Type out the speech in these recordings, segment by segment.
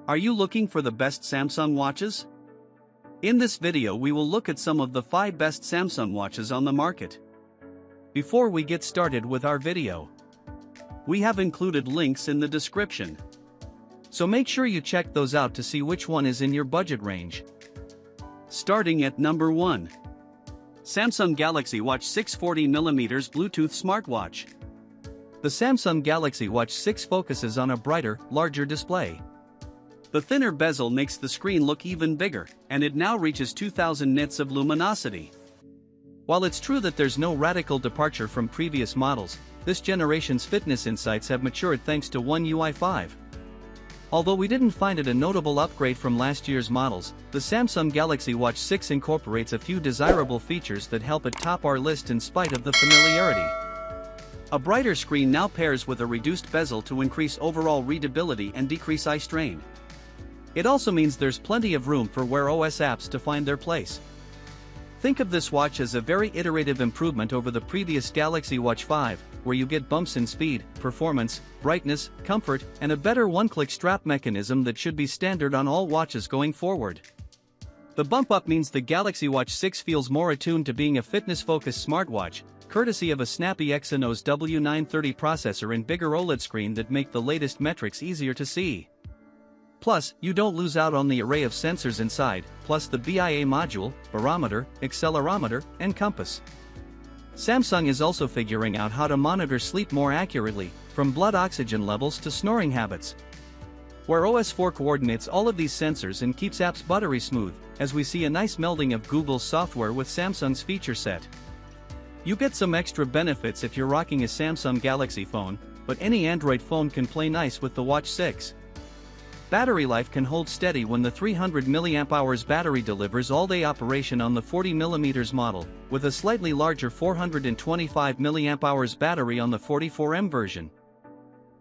Are you looking for the best Samsung watches? In this video we will look at some of the 5 best Samsung watches on the market. Before we get started with our video, we have included links in the description. So make sure you check those out to see which one is in your budget range. Starting at number 1. Samsung Galaxy Watch 6 40mm Bluetooth Smartwatch. The Samsung Galaxy Watch 6 focuses on a brighter, larger display. The thinner bezel makes the screen look even bigger, and it now reaches 2000 nits of luminosity. While it's true that there's no radical departure from previous models, this generation's fitness insights have matured thanks to One UI 5. Although we didn't find it a notable upgrade from last year's models, the Samsung Galaxy Watch 6 incorporates a few desirable features that help it top our list in spite of the familiarity. A brighter screen now pairs with a reduced bezel to increase overall readability and decrease eye strain. It also means there's plenty of room for Wear OS apps to find their place. Think of this watch as a very iterative improvement over the previous Galaxy Watch 5, where you get bumps in speed, performance, brightness, comfort, and a better one-click strap mechanism that should be standard on all watches going forward. The bump up means the Galaxy Watch 6 feels more attuned to being a fitness-focused smartwatch, courtesy of a snappy Exynos W930 processor and bigger OLED screen that make the latest metrics easier to see. Plus, you don't lose out on the array of sensors inside, plus the BIA module, barometer, accelerometer, and compass. Samsung is also figuring out how to monitor sleep more accurately, from blood oxygen levels to snoring habits. Wear OS 4 coordinates all of these sensors and keeps apps buttery smooth, as we see a nice melding of Google's software with Samsung's feature set. You get some extra benefits if you're rocking a Samsung Galaxy phone, but any Android phone can play nice with the Watch 6. Battery life can hold steady when the 300 mAh battery delivers all-day operation on the 40mm model, with a slightly larger 425 mAh battery on the 44mm version.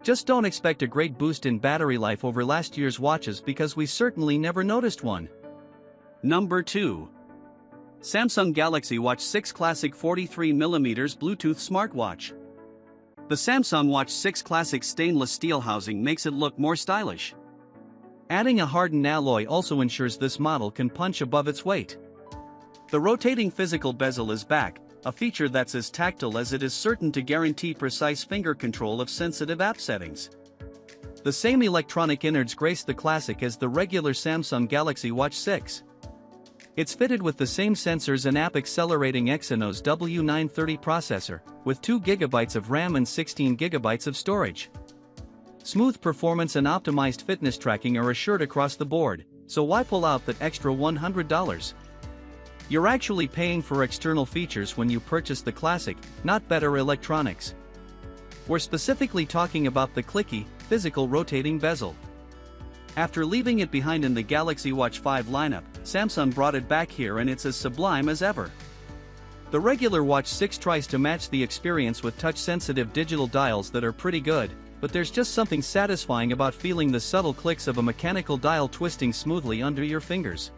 Just don't expect a great boost in battery life over last year's watches because we certainly never noticed one. Number 2. Samsung Galaxy Watch 6 Classic 43mm Bluetooth Smartwatch. The Samsung Watch 6 Classic stainless steel housing makes it look more stylish. Adding a hardened alloy also ensures this model can punch above its weight. The rotating physical bezel is back, a feature that's as tactile as it is certain to guarantee precise finger control of sensitive app settings. The same electronic innards grace the Classic as the regular Samsung Galaxy Watch 6. It's fitted with the same sensors and app-accelerating Exynos W930 processor, with 2 GB of RAM and 16 GB of storage. Smooth performance and optimized fitness tracking are assured across the board, so why pull out that extra $100? You're actually paying for external features when you purchase the Classic, not better electronics. We're specifically talking about the clicky, physical rotating bezel. After leaving it behind in the Galaxy Watch 5 lineup, Samsung brought it back here and it's as sublime as ever. The regular Watch 6 tries to match the experience with touch-sensitive digital dials that are pretty good, but there's just something satisfying about feeling the subtle clicks of a mechanical dial twisting smoothly under your fingers.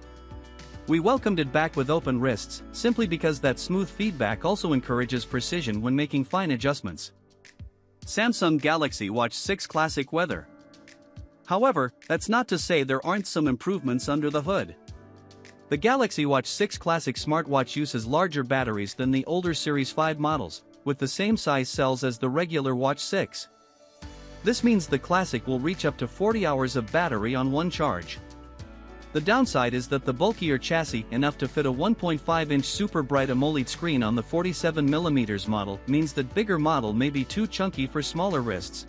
We welcomed it back with open wrists, simply because that smooth feedback also encourages precision when making fine adjustments. Samsung Galaxy Watch 6 Classic Weather. However, that's not to say there aren't some improvements under the hood. The Galaxy Watch 6 Classic smartwatch uses larger batteries than the older Series 5 models, with the same size cells as the regular Watch 6. This means the Classic will reach up to 40 hours of battery on one charge. The downside is that the bulkier chassis, enough to fit a 1.5-inch super bright AMOLED screen on the 47mm model, means that bigger model may be too chunky for smaller wrists.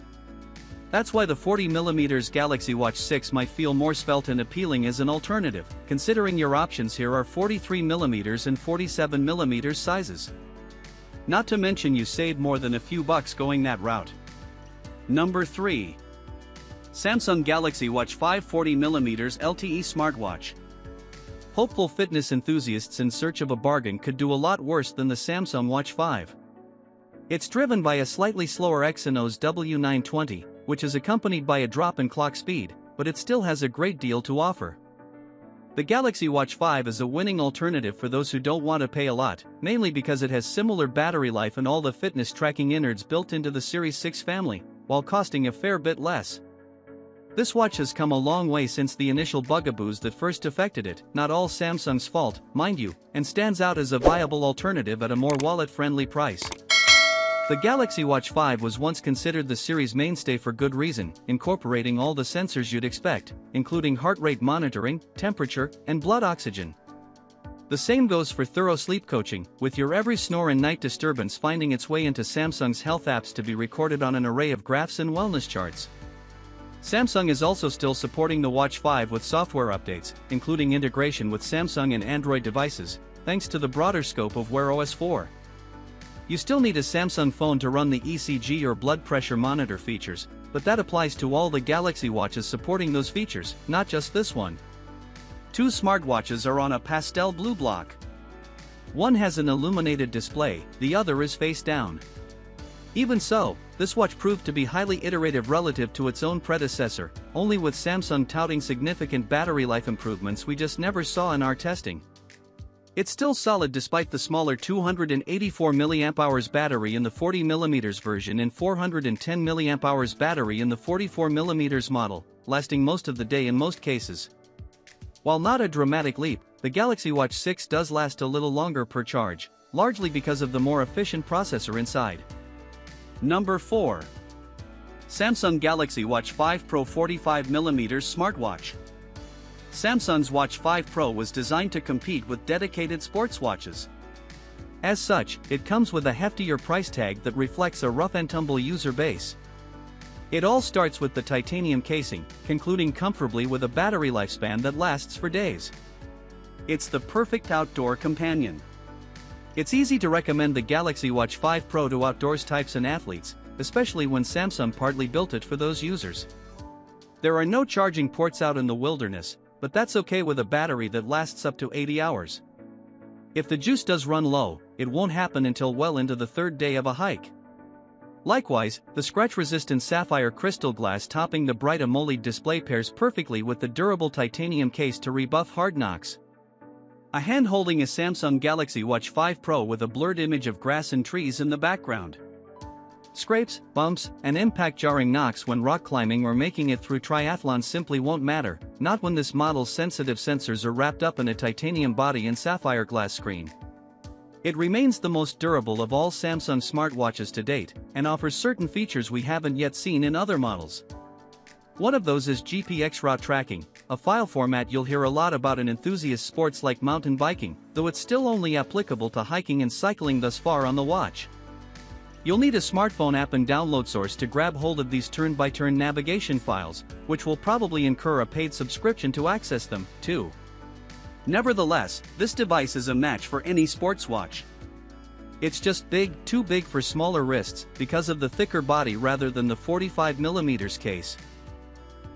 That's why the 40mm Galaxy Watch 6 might feel more svelte and appealing as an alternative, considering your options here are 43mm and 47mm sizes. Not to mention you save more than a few bucks going that route. Number 3. Samsung Galaxy Watch 5 40mm LTE Smartwatch. Hopeful fitness enthusiasts in search of a bargain could do a lot worse than the Samsung Watch 5. It's driven by a slightly slower Exynos W920, which is accompanied by a drop in clock speed, but it still has a great deal to offer. The Galaxy Watch 5 is a winning alternative for those who don't want to pay a lot, mainly because it has similar battery life and all the fitness tracking innards built into the Series 6 family, while costing a fair bit less. This watch has come a long way since the initial bugaboos that first affected it, not all Samsung's fault, mind you, and stands out as a viable alternative at a more wallet-friendly price. The Galaxy Watch 5 was once considered the series' mainstay for good reason, incorporating all the sensors you'd expect, including heart rate monitoring, temperature, and blood oxygen. The same goes for thorough sleep coaching, with your every snore and night disturbance finding its way into Samsung's health apps to be recorded on an array of graphs and wellness charts. Samsung is also still supporting the Watch 5 with software updates, including integration with Samsung and Android devices, thanks to the broader scope of Wear OS 4. You still need a Samsung phone to run the ECG or blood pressure monitor features, but that applies to all the Galaxy Watches supporting those features, not just this one. Two smartwatches are on a pastel blue block. One has an illuminated display, the other is face down. Even so, this watch proved to be highly iterative relative to its own predecessor, only with Samsung touting significant battery life improvements we just never saw in our testing. It's still solid despite the smaller 284 mAh battery in the 40mm version and 410 mAh battery in the 44mm model, lasting most of the day in most cases. While not a dramatic leap, the Galaxy Watch 6 does last a little longer per charge, largely because of the more efficient processor inside. Number 4. Samsung Galaxy Watch 5 Pro 45mm Smartwatch. Samsung's Watch 5 Pro was designed to compete with dedicated sports watches. As such, it comes with a heftier price tag that reflects a rough-and-tumble user base. It all starts with the titanium casing, concluding comfortably with a battery lifespan that lasts for days. It's the perfect outdoor companion. It's easy to recommend the Galaxy Watch 5 Pro to outdoors types and athletes, especially when Samsung partly built it for those users. There are no charging ports out in the wilderness, but that's okay with a battery that lasts up to 80 hours. If the juice does run low, it won't happen until well into the third day of a hike. Likewise, the scratch-resistant sapphire crystal glass topping the bright AMOLED display pairs perfectly with the durable titanium case to rebuff hard knocks. A hand holding a Samsung Galaxy Watch 5 Pro with a blurred image of grass and trees in the background. Scrapes, bumps, and impact-jarring knocks when rock climbing or making it through triathlon simply won't matter, not when this model's sensitive sensors are wrapped up in a titanium body and sapphire glass screen. It remains the most durable of all Samsung smartwatches to date, and offers certain features we haven't yet seen in other models. One of those is GPX route tracking, a file format you'll hear a lot about in enthusiast sports like mountain biking, though it's still only applicable to hiking and cycling thus far on the watch. You'll need a smartphone app and download source to grab hold of these turn-by-turn navigation files, which will probably incur a paid subscription to access them, too. Nevertheless, this device is a match for any sports watch. It's just big, too big for smaller wrists, because of the thicker body rather than the 45mm case.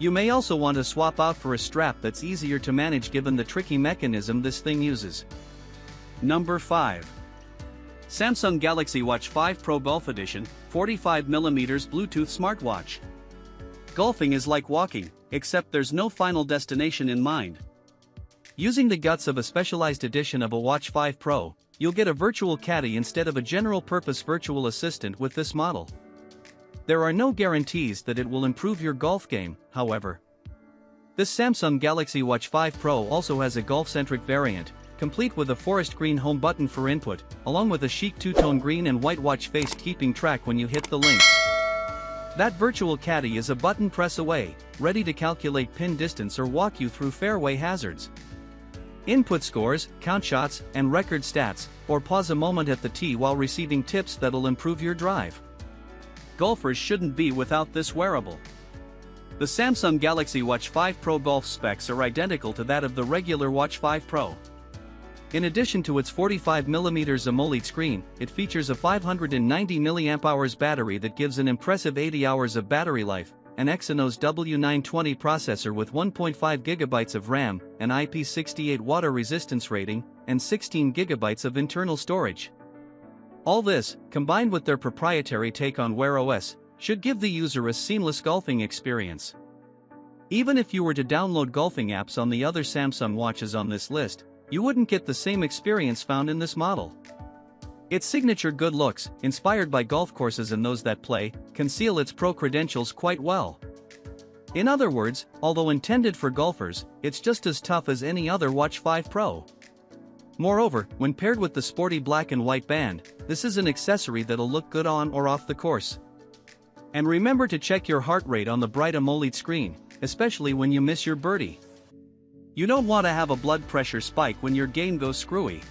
You may also want to swap out for a strap that's easier to manage given the tricky mechanism this thing uses. Number 5. Samsung Galaxy Watch 5 Pro Golf Edition, 45mm Bluetooth smartwatch. Golfing is like walking, except there's no final destination in mind. Using the guts of a specialized edition of a Watch 5 Pro, you'll get a virtual caddy instead of a general-purpose virtual assistant with this model. There are no guarantees that it will improve your golf game, however. This Samsung Galaxy Watch 5 Pro also has a golf-centric variant, complete with a forest green home button for input, along with a chic two-tone green and white watch face keeping track when you hit the links. That virtual caddy is a button press away, ready to calculate pin distance or walk you through fairway hazards. Input scores, count shots, and record stats, or pause a moment at the tee while receiving tips that'll improve your drive. Golfers shouldn't be without this wearable. The Samsung Galaxy Watch 5 Pro Golf specs are identical to that of the regular Watch 5 Pro. In addition to its 45mm AMOLED screen, it features a 590 mAh battery that gives an impressive 80 hours of battery life, an Exynos W920 processor with 1.5GB of RAM, an IP68 water resistance rating, and 16GB of internal storage. All this, combined with their proprietary take on Wear OS, should give the user a seamless golfing experience. Even if you were to download golfing apps on the other Samsung watches on this list, you wouldn't get the same experience found in this model. Its signature good looks, inspired by golf courses and those that play, conceal its pro credentials quite well. In other words, although intended for golfers, it's just as tough as any other Watch 5 Pro. Moreover, when paired with the sporty black and white band, this is an accessory that'll look good on or off the course. And remember to check your heart rate on the bright AMOLED screen, especially when you miss your birdie. You don't want to have a blood pressure spike when your game goes screwy.